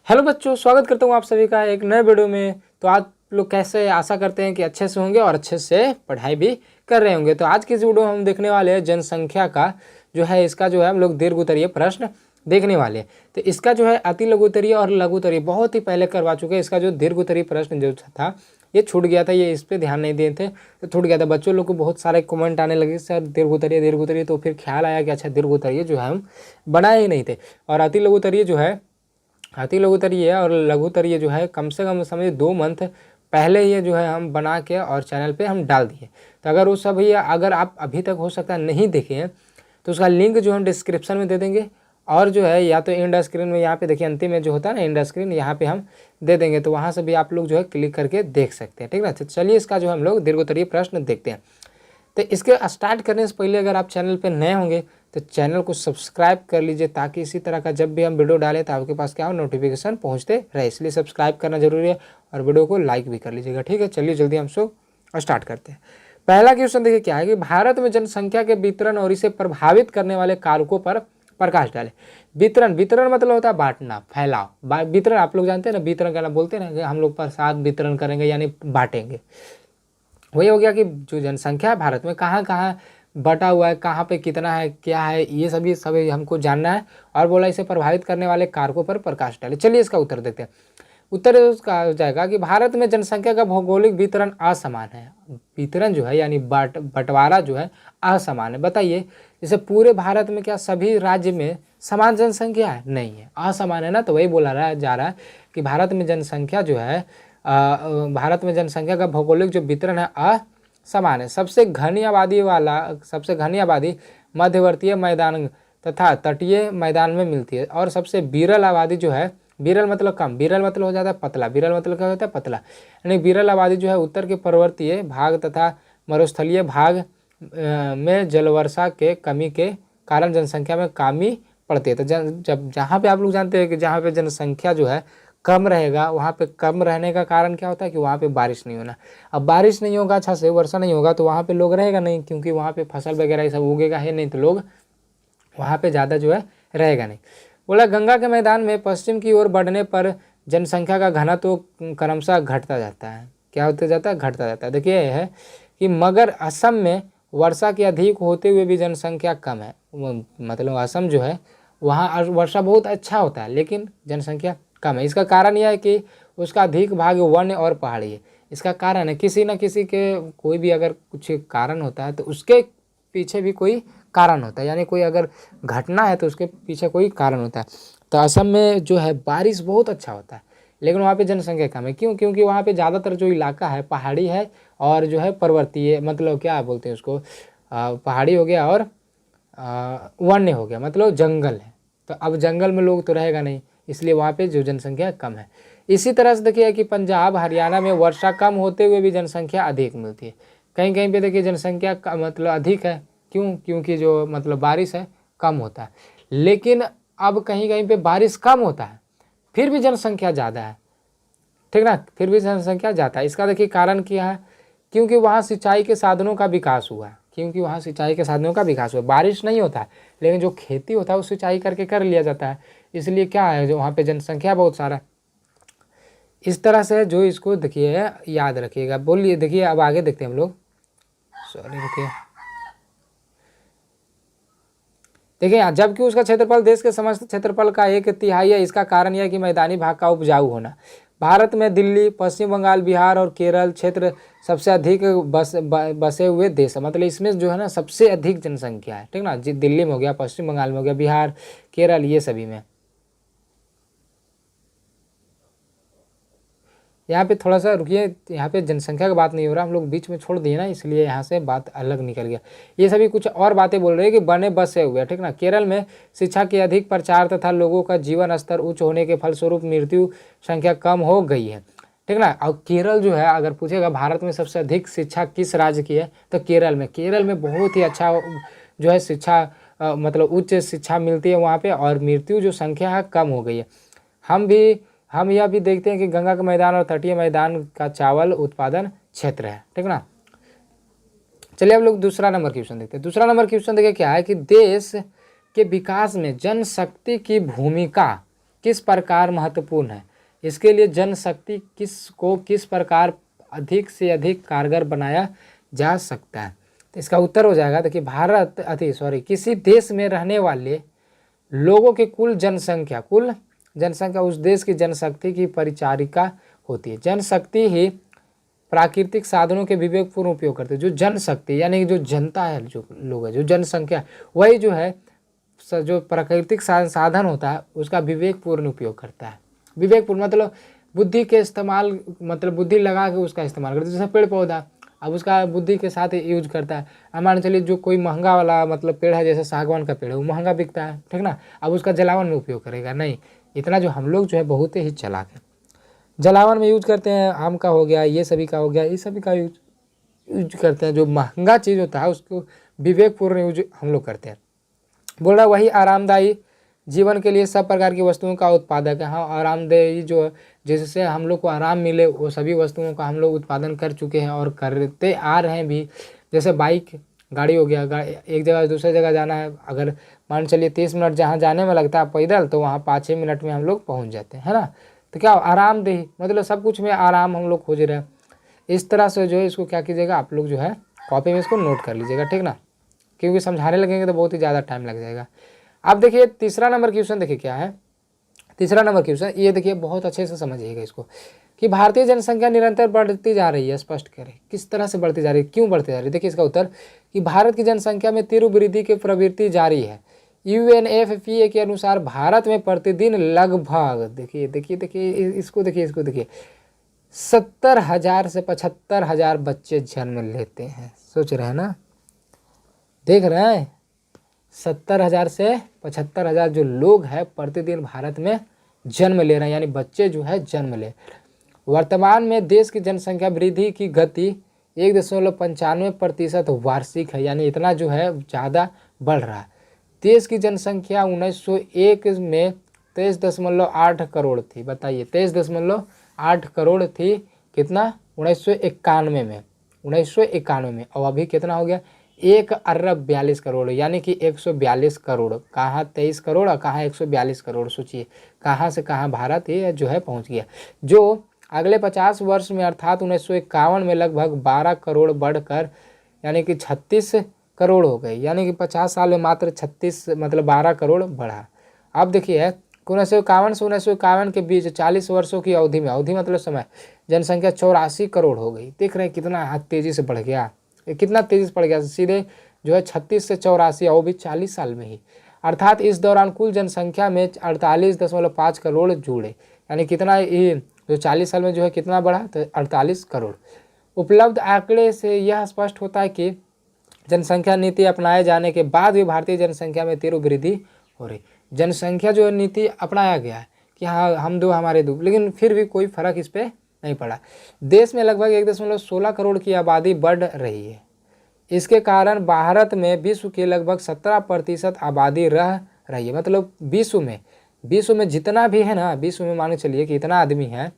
Hello बच्चों, स्वागत करता हूँ आप सभी का एक नए वीडियो में। तो आप लोग कैसे, आशा करते हैं कि अच्छे से होंगे और अच्छे से पढ़ाई भी कर रहे होंगे। तो आज की इस वीडियो में हम देखने वाले हैं जनसंख्या का जो है, इसका जो है हम लोग दीर्घ उत्तरीय प्रश्न देखने वाले हैं। तो इसका जो है अति लघु उत्तरीय और लघु उत्तरीय बहुत ही पहले करवा चुके हैं। इसका जो दीर्घ उत्तरीय प्रश्न जो था ये छूट गया था, ये इस पर ध्यान नहीं दिए थे तो छूट गया था। बच्चों लोग को बहुत सारे कमेंट आने लगे सर दीर्घ उत्तरीय, तो फिर ख्याल आया कि अच्छा दीर्घ उत्तरीय जो है हम बनाए ही नहीं थे। और अति लघु उत्तरीय जो है, अति लघु उत्तरीय और लघु उत्तरीय जो है कम से कम समझिए 2 मंथ पहले ये जो है हम बना के और चैनल पे हम डाल दिए। तो अगर वो सब अगर आप अभी तक हो सकता है नहीं देखे हैं तो उसका लिंक जो हम डिस्क्रिप्शन में दे देंगे, और जो है या तो एंड स्क्रीन में यहाँ पे देखिए अंतिम में जो होता है ना एंड स्क्रीन, यहाँ पे हम दे देंगे, तो वहाँ से भी आप लोग जो है क्लिक करके देख सकते हैं। ठीक है, तो चलिए इसका जो हम लोग दीर्घ उत्तरीय प्रश्न देखते हैं। तो इसके स्टार्ट करने से पहले अगर आप चैनल पे नए होंगे तो चैनल को सब्सक्राइब कर लीजिए, ताकि इसी तरह का जब भी हम वीडियो डालें तो आपके पास क्या हो, नोटिफिकेशन पहुंचते रहे। इसलिए सब्सक्राइब करना जरूरी है और वीडियो को लाइक भी कर लीजिएगा। ठीक है, चलिए जल्दी हम सब स्टार्ट करते हैं। पहला क्वेश्चन देखिए क्या है कि भारत में जनसंख्या के वितरण और इसे प्रभावित करने वाले कारकों पर प्रकाश डाले। वितरण, वितरण मतलब होता है बांटना, फैलाव। वितरण आप लोग जानते हैं ना, वितरण करना बोलते हैं ना, हम लोग प्रसाद वितरण करेंगे यानी बांटेंगे। वही हो गया कि जो जनसंख्या है भारत में कहाँ कहाँ बटा हुआ है, कहाँ पे कितना है, क्या है, ये सभी हमको जानना है। और बोला इसे प्रभावित करने वाले कारकों पर प्रकाश डाले। चलिए इसका उत्तर देखते हैं। उत्तर उसका हो जाएगा कि भारत में जनसंख्या का भौगोलिक वितरण असमान है। वितरण जो है यानी बंटवारा जो है असमान है। बताइए, जैसे पूरे भारत में क्या सभी राज्य में समान जनसंख्या है? नहीं है, असमान है ना। तो वही बोला जा रहा है कि भारत में जनसंख्या जो है, भारत में जनसंख्या का भौगोलिक जो वितरण है असमान है। सबसे घनी आबादी मध्यवर्तीय मैदान तथा तटीय मैदान में मिलती है, और सबसे विरल आबादी जो है, विरल मतलब कम, विरल मतलब हो जाता है पतला, विरल मतलब क्या होता है पतला, यानी विरल आबादी जो है उत्तर के पर्वतीय भाग तथा मरुस्थलीय भाग में जलवर्षा के कमी के कारण जनसंख्या में कमी पड़ती है। तो जब जहाँ पे आप लोग जानते हैं कि जहाँ पे जनसंख्या जो है कम रहेगा, वहाँ पे कम रहने का कारण क्या होता है कि वहाँ पे बारिश नहीं होना। अब बारिश नहीं होगा, अच्छा से वर्षा नहीं होगा, तो वहाँ पे लोग रहेगा नहीं, क्योंकि वहाँ पे फसल वगैरह ये सब उगेगा है नहीं, तो लोग वहाँ पे ज़्यादा जो है रहेगा नहीं। बोला गंगा के मैदान में पश्चिम की ओर बढ़ने पर जनसंख्या का घनत्व तो क्रमशः घटता जाता है। क्या होता जाता है? घटता जाता है। देखिए यह है कि मगर असम में वर्षा के अधिक होते हुए भी जनसंख्या कम है। मतलब असम जो है वहाँ वर्षा बहुत अच्छा होता है लेकिन जनसंख्या कम है। इसका कारण यह है कि उसका अधिक भाग वन्य और पहाड़ी है। इसका कारण है किसी न किसी के, कोई भी अगर कुछ कारण होता है तो उसके पीछे भी कोई कारण होता है, यानी कोई अगर घटना है तो उसके पीछे कोई कारण होता है। तो असम में जो है बारिश बहुत अच्छा होता है लेकिन वहाँ पे जनसंख्या कम है। क्यों? क्योंकि वहाँ पे ज़्यादातर जो इलाका है पहाड़ी है और जो है पर्वतीय, मतलब क्या बोलते हैं उसको, पहाड़ी हो गया और वन्य हो गया, मतलब जंगल है। तो अब जंगल में लोग तो रहेगा नहीं, इसलिए वहाँ पे जो जनसंख्या कम है। इसी तरह से देखिए कि पंजाब हरियाणा में वर्षा कम होते हुए भी जनसंख्या अधिक मिलती है। कहीं कहीं पे देखिए जनसंख्या मतलब अधिक है। क्यों? क्योंकि जो मतलब बारिश है कम होता है। लेकिन अब कहीं कहीं पे बारिश कम होता है फिर भी जनसंख्या ज़्यादा है। ठीक ना, फिर भी जनसंख्या ज़्यादा है। इसका देखिए कारण क्या है? क्योंकि वहाँ सिंचाई के साधनों का विकास हुआ है। क्योंकि वहाँ सिंचाई के साधनों का विकास हुआ, बारिश नहीं होता है लेकिन जो खेती होता है वो सिंचाई करके कर लिया जाता है, इसलिए क्या है जो वहाँ पे जनसंख्या बहुत सारा। इस तरह से जो इसको देखिए याद रखिएगा। बोलिए, देखिए अब आगे देखते हैं हम लोग। सॉरी देखिए, देखिए जबकि उसका क्षेत्रफल देश के समस्त क्षेत्रफल का 1/3 है। इसका कारण यह है कि मैदानी भाग का उपजाऊ होना। भारत में दिल्ली, पश्चिम बंगाल, बिहार और केरल क्षेत्र सबसे अधिक बसे हुए देश है। मतलब इसमें जो है ना सबसे अधिक जनसंख्या है। ठीक ना, दिल्ली में हो गया, पश्चिम बंगाल में हो गया, बिहार, केरल, ये सभी में। यहाँ पे थोड़ा सा रुकिए, यहाँ पे जनसंख्या की बात नहीं हो रहा, हम लोग बीच में छोड़ दिए ना, इसलिए यहाँ से बात अलग निकल गया। ये सभी कुछ और बातें बोल रहे हैं कि बने बसे हुए। ठीक ना, केरल में शिक्षा के अधिक प्रचार तथा लोगों का जीवन स्तर उच्च होने के फलस्वरूप मृत्यु संख्या कम हो गई है। ठीक ना, और केरल जो है अगर पूछेगा भारत में सबसे अधिक शिक्षा किस राज्य की है तो केरल में बहुत ही अच्छा जो है शिक्षा, मतलब उच्च शिक्षा मिलती है वहाँ पे, और मृत्यु जो संख्या है कम हो गई है। हम यह भी देखते हैं कि गंगा के मैदान और तटीय मैदान का चावल उत्पादन क्षेत्र है। ठीक ना, चलिए हम लोग दूसरा नंबर क्वेश्चन देखते हैं। दूसरा नंबर क्वेश्चन देखिए क्या है कि देश के विकास में जनशक्ति की भूमिका किस प्रकार महत्वपूर्ण है, इसके लिए जनशक्ति किस प्रकार अधिक से अधिक कारगर बनाया जा सकता है। तो इसका उत्तर हो जाएगा, देखिए किसी देश में रहने वाले लोगों की कुल जनसंख्या उस देश की जनशक्ति की परिचारिका होती है। जनशक्ति ही प्राकृतिक साधनों के विवेकपूर्ण उपयोग करते हैं। जो जनशक्ति यानी जो जनता है, जो लोग है, जो जनसंख्या, वही जो है जो प्राकृतिक साधन होता है उसका विवेकपूर्ण उपयोग करता है। विवेकपूर्ण मतलब बुद्धि के इस्तेमाल, मतलब बुद्धि लगा के उसका इस्तेमाल करता है। जैसे पेड़ पौधा, अब उसका बुद्धि के साथ यूज करता है। अब मान चलिए जो कोई महंगा वाला मतलब पेड़ है, जैसे सागवान का पेड़ है, वो महंगा बिकता है, ठीक ना। अब उसका जलावन में उपयोग करेगा नहीं, इतना जो हम लोग जो है बहुत ही चालाक है, जलावन में यूज करते हैं। आम का हो गया, ये सभी का हो गया, ये सभी का यूज करते हैं। जो महंगा चीज़ होता है उसको विवेकपूर्ण यूज हम लोग करते हैं। बोल रहा वही आरामदायी जीवन के लिए सब प्रकार की वस्तुओं का उत्पादक है। हाँ, आरामदायी जो जिससे हम लोग को आराम मिले वो सभी वस्तुओं का हम लोग उत्पादन कर चुके हैं और करते आ रहे हैं भी। जैसे बाइक गाड़ी हो गया, एक जगह से दूसरी जगह जाना है, अगर मान चलिए 30 मिनट जहाँ जाने में लगता है पैदल, तो वहाँ 5-6 मिनट में हम लोग पहुँच जाते हैं, है ना। तो क्या आरामदेही मतलब सब कुछ में आराम हम लोग खोज रहे हैं। इस तरह से जो है इसको क्या कीजिएगा, आप लोग जो है कॉपी में इसको नोट कर लीजिएगा, ठीक ना, क्योंकि समझाने लगेंगे तो बहुत ही ज़्यादा टाइम लग जाएगा। अब देखिए तीसरा नंबर क्वेश्चन, देखिए क्या है तीसरा नंबर क्वेश्चन, ये देखिए बहुत अच्छे से समझिएगा इसको, कि भारतीय जनसंख्या निरंतर बढ़ती जा रही है, स्पष्ट करें किस तरह से बढ़ती जा रही है, क्यों बढ़ती जा रही है। देखिए इसका उत्तर कि भारत की जनसंख्या में तीव्र वृद्धि की प्रवृत्ति जारी है। UNFPA के अनुसार भारत में प्रतिदिन लगभग देखिए इसको देखिए 70,000 से 75,000 बच्चे जन्म लेते हैं। सोच रहे हैं ना, देख रहे हैं, 70,000 से 75,000 जो लोग हैं प्रतिदिन भारत में जन्म ले रहे हैं, यानी बच्चे जो है जन्म ले। वर्तमान में देश की जनसंख्या वृद्धि की गति 1.95% वार्षिक है, यानी इतना जो है ज़्यादा बढ़ रहा है। देश की जनसंख्या 1901 में 23.8 करोड़ थी। बताइए 23.8 करोड़ थी, कितना 1991 में, 1991 में, और अभी कितना हो गया 1 अरब 42 करोड़, यानी कि 142 करोड़। कहाँ 23 करोड़ और कहाँ 142 करोड़, सोचिए कहाँ से कहाँ भारत ये जो है पहुँच गया। जो अगले 50 वर्ष में अर्थात 1951 में लगभग 12 करोड़ बढ़कर यानी कि 36 करोड़ हो गई, यानी कि 50 साल में मात्र 36 मतलब 12 करोड़ बढ़ा। अब देखिए 1951 से 1951 के बीच 40 वर्षों की अवधि में, अवधि मतलब समय, जनसंख्या 84 करोड़ हो गई। देख रहे हैं कितना तेज़ी से बढ़ गया, कितना तेज़ी से बढ़ गया, सीधे जो है 36 से 84, और वो भी 40 साल में ही। अर्थात इस दौरान कुल जनसंख्या में 48.5 करोड़ जुड़े, यानी कितना ये जो 40 साल में जो है कितना बढ़ा, तो 48 करोड़। उपलब्ध आंकड़े से यह स्पष्ट होता है कि जनसंख्या नीति अपनाए जाने के बाद भी भारतीय जनसंख्या में तीव्र वृद्धि हो रही। जनसंख्या जो नीति अपनाया गया है कि हाँ हम दो हमारे दो, लेकिन फिर भी कोई फर्क इस पर नहीं पड़ा। देश में लगभग 1.16 करोड़ की आबादी बढ़ रही है। इसके कारण भारत में विश्व के लगभग 17% आबादी रह रही है। मतलब विश्व में जितना भी है ना, विश्व में मान के चलिए कि इतना आदमी है,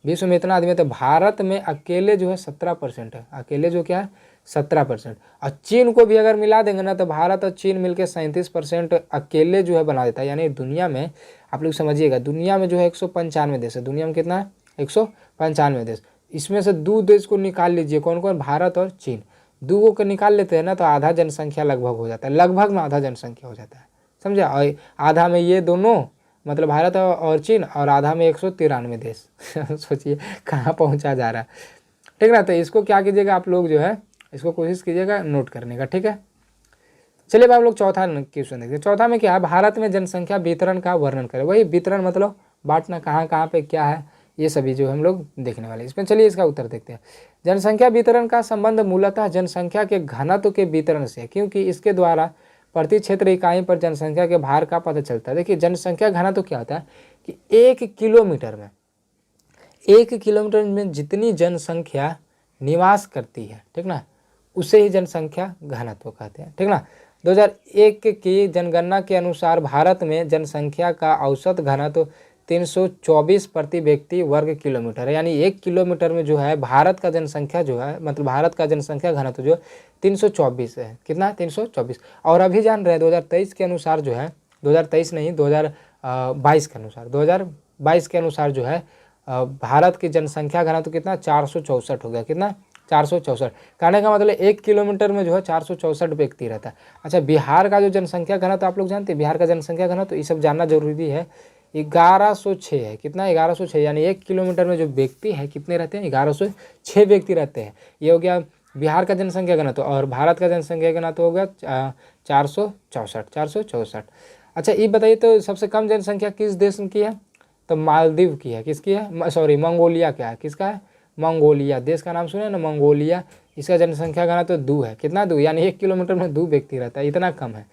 विश्व में इतना आदमी है, तो भारत में अकेले जो है 17% है, अकेले जो क्या है 17%। और चीन को भी अगर मिला देंगे ना, तो भारत और चीन मिलकर 37% अकेले जो है बना देता है। यानी दुनिया में आप लोग समझिएगा, दुनिया में जो है 195 देश है। दुनिया में कितना है 195 देश। इसमें से 2 देश को निकाल लीजिए, कौन कौन, भारत और चीन। 2 को निकाल लेते हैं ना, तो आधा जनसंख्या लगभग हो जाता है, लगभग में आधा जनसंख्या हो जाता है, समझा। और आधा में ये दोनों मतलब भारत और चीन, और आधा में 193 देश सोचिए कहाँ पहुँचा जा रहा है, ठीक ना। तो इसको क्या कीजिएगा आप लोग जो है इसको कोशिश कीजिएगा नोट करने का, ठीक है। चलिए अब आप लोग चौथा क्वेश्चन देखिए। चौथा में क्या है, भारत में जनसंख्या वितरण का वर्णन करें। वही वितरण मतलब बांटना, कहाँ कहाँ पे क्या है, ये सभी जो हम लोग देखने वाले। इसमें चलिए इसका उत्तर देखते हैं। जनसंख्या वितरण का संबंध मूलतः जनसंख्या के घनत्व के वितरण से है, क्योंकि इसके द्वारा प्रति क्षेत्र इकाई पर जनसंख्या के भार का पता चलता है। देखिए जनसंख्या घनत्व क्या होता है कि 1 किलोमीटर में जितनी जनसंख्या निवास करती है, ठीक ना, उसे ही जनसंख्या घनत्व कहते हैं, ठीक ना। 2001 की जनगणना के अनुसार भारत में जनसंख्या का औसत घनत्व 324 प्रति व्यक्ति वर्ग किलोमीटर है। यानी 1 किलोमीटर में जो है भारत का जनसंख्या जो है, मतलब भारत का जनसंख्या घनत्व जो 324 है। कितना 324। और अभी जान रहे हैं 2023 के अनुसार जो है, 2023 नहीं 2022 के अनुसार 2022 के अनुसार जो है भारत की जनसंख्या घनत्व कितना 464 हो गया। कितना 464। कहने का मतलब 1 किलोमीटर में जो है 464 व्यक्ति रहता है। अच्छा, बिहार का जो जनसंख्या घनत्व आप लोग जानते हैं, बिहार का जनसंख्या घनत्व तो ये सब जानना जरूरी है। 1106 है। कितना 1106, यानी 1 किलोमीटर में जो व्यक्ति है कितने रहते हैं 1106 व्यक्ति रहते हैं। ये हो गया बिहार का जनसंख्या घनत्व। और भारत का जनसंख्या घनत्व हो गया 464। अच्छा, ये बताइए तो सबसे कम जनसंख्या किस देश की है? तो मालदीव की है। किसकी है? सॉरी, मंगोलिया का है। किसका है? मंगोलिया। देश का नाम सुने ना, मंगोलिया। इसका जनसंख्या घनत्व 2 है। कितना 2? यानी 1 किलोमीटर में 2 व्यक्ति रहता है, इतना कम है।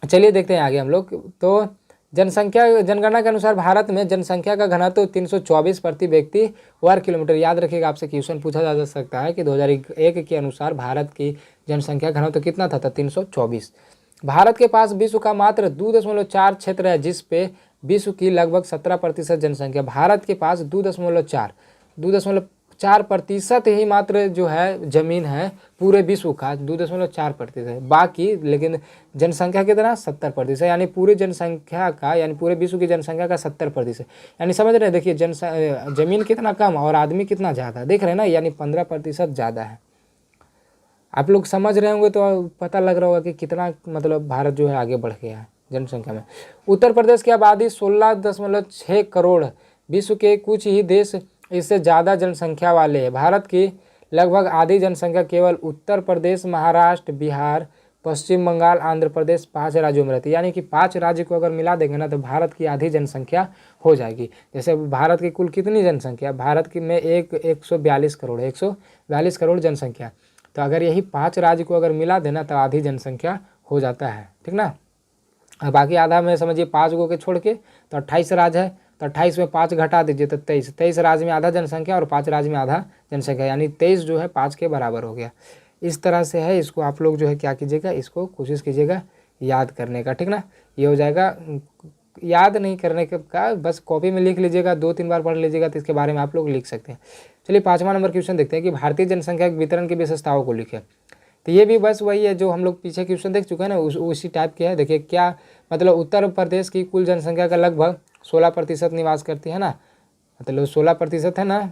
चलिए देखते हैं आगे हम लोग। तो जनगणना के अनुसार भारत में जनसंख्या का घनत्व 324 प्रति व्यक्ति वर्ग किलोमीटर। याद रखिएगा, आपसे क्वेश्चन पूछा जा सकता है कि 2001 के अनुसार भारत की जनसंख्या घनत्व कितना था? 324। भारत के पास विश्व का मात्र 2.4 क्षेत्र है, जिस पे विश्व की लगभग 17% जनसंख्या। भारत के पास 2.4% ही मात्र जो है जमीन है पूरे विश्व का, 2.4%। बाकी लेकिन जनसंख्या कितना 70%, यानी पूरी जनसंख्या का, यानी पूरे विश्व की जनसंख्या का 70%। यानी समझ रहे हैं, देखिए जमीन कितना कम और आदमी कितना ज़्यादा, देख रहे हैं ना, यानी 15% ज़्यादा है। आप लोग समझ रहे होंगे तो पता लग रहा होगा कि कितना मतलब भारत जो है आगे बढ़ गया है जनसंख्या में। उत्तर प्रदेश की आबादी 16.6 करोड़। विश्व के कुछ ही देश इससे ज़्यादा जनसंख्या वाले हैं। भारत की लगभग आधी जनसंख्या केवल उत्तर प्रदेश, महाराष्ट्र, बिहार, पश्चिम बंगाल, आंध्र प्रदेश 5 राज्यों में रहती है। यानी कि 5 राज्य को अगर मिला देंगे ना तो भारत की आधी जनसंख्या हो जाएगी। जैसे भारत की कुल कितनी जनसंख्या? भारत की में 142 करोड़ है, 142 करोड़ जनसंख्या। तो अगर यही 5 राज्य को अगर मिला देना तो आधी जनसंख्या हो जाता है, ठीक ना। बाकी आधा में समझिए 5 को के छोड़ के तो 28 राज्य है, तो 28 में 5 घटा दीजिए तो 23 राज्य में आधा जनसंख्या और 5 राज्य में आधा जनसंख्या, यानी 23 जो है 5 के बराबर हो गया। इस तरह से है, इसको आप लोग जो है क्या कीजिएगा, इसको कोशिश कीजिएगा याद करने का, ठीक ना। ये हो जाएगा, याद नहीं करने का बस कॉपी में लिख लीजिएगा, 2-3 बार पढ़ लीजिएगा तो इसके बारे में आप लोग लिख सकते हैं। चलिए 5वां नंबर क्वेश्चन देखते हैं कि भारतीय जनसंख्या के वितरण की विशेषताओं को लिखें। तो ये भी बस वही है जो हम लोग पीछे क्वेश्चन देख चुके हैं ना, उसी टाइप के है। देखिए क्या मतलब, उत्तर प्रदेश की कुल जनसंख्या का लगभग 16% निवास करती है ना, मतलब 16% है ना।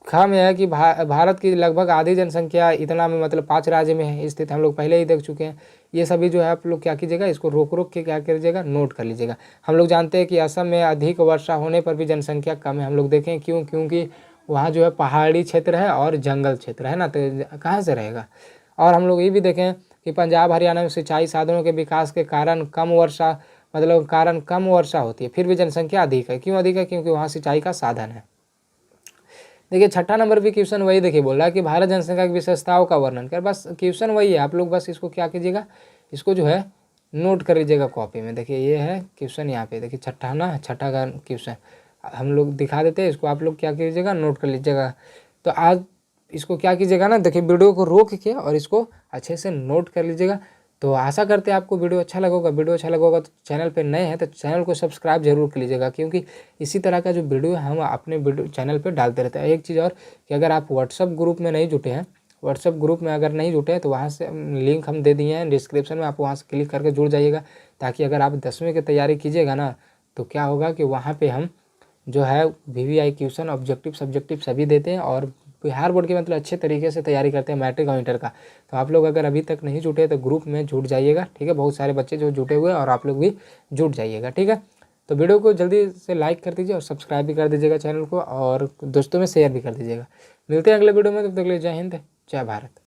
खाम यह है कि भारत की लगभग आधी जनसंख्या इतना में मतलब 5 राज्य में है स्थित, हम लोग पहले ही देख चुके हैं। ये सभी जो है आप लोग क्या कीजिएगा, इसको रोक के क्या कीजिएगा, नोट कर लीजिएगा। हम लोग जानते हैं कि असम में अधिक वर्षा होने पर भी जनसंख्या कम है। हम लोग देखें क्यों, क्योंकि वहाँ जो है पहाड़ी क्षेत्र है और जंगल क्षेत्र है ना, तो कहाँ से रहेगा। और हम लोग ये भी देखें कि पंजाब हरियाणा में सिंचाई साधनों के विकास के कारण कम वर्षा होती है, फिर भी जनसंख्या अधिक है। क्यों अधिक है? क्योंकि वहाँ सिंचाई का साधन है। देखिए 6ठा नंबर भी क्वेश्चन वही देखिए बोल रहा है कि भारत जनसंख्या की विशेषताओं का वर्णन कर। बस क्वेश्चन वही है, आप लोग बस इसको क्या कीजिएगा, इसको जो है नोट कर लीजिएगा कॉपी में। देखिए ये है क्वेश्चन, यहाँ पे देखिए छठा का क्वेश्चन हम लोग दिखा देते हैं, इसको आप लोग क्या कीजिएगा, नोट कर लीजिएगा। तो आज इसको क्या कीजिएगा ना, देखिए वीडियो को रोक के और इसको अच्छे से नोट कर लीजिएगा। तो आशा करते हैं आपको वीडियो अच्छा लगा होगा। वीडियो अच्छा लगा होगा तो चैनल पे नए हैं तो चैनल को सब्सक्राइब जरूर कर लीजिएगा, क्योंकि इसी तरह का जो वीडियो हम अपने वीडियो चैनल पे डालते रहते हैं। एक चीज़ और कि अगर आप व्हाट्सअप ग्रुप में नहीं जुटे हैं, व्हाट्सअप ग्रुप में अगर नहीं जुटे हैं तो वहाँ से लिंक हम दे दिए हैं डिस्क्रिप्शन में, आप वहाँ से क्लिक करके जुड़ जाइएगा, ताकि अगर आप 10वीं की तैयारी कीजिएगा ना तो क्या होगा कि वहाँ पर हम जो है VVI क्वेश्चन ऑब्जेक्टिव सब्जेक्टिव सभी देते हैं और बिहार बोर्ड की मतलब अच्छे तरीके से तैयारी करते हैं मैट्रिक और इंटर का। तो आप लोग अगर अभी तक नहीं जुटे तो ग्रुप में जुट जाइएगा, ठीक है। बहुत सारे बच्चे जो जुटे हुए हैं और आप लोग भी जुट जाइएगा, ठीक है। तो वीडियो को जल्दी से लाइक कर दीजिए और सब्सक्राइब भी कर दीजिएगा चैनल को, और दोस्तों में शेयर भी कर दीजिएगा। मिलते हैं अगले वीडियो में, तब तक के लिए जय हिंद, जय भारत।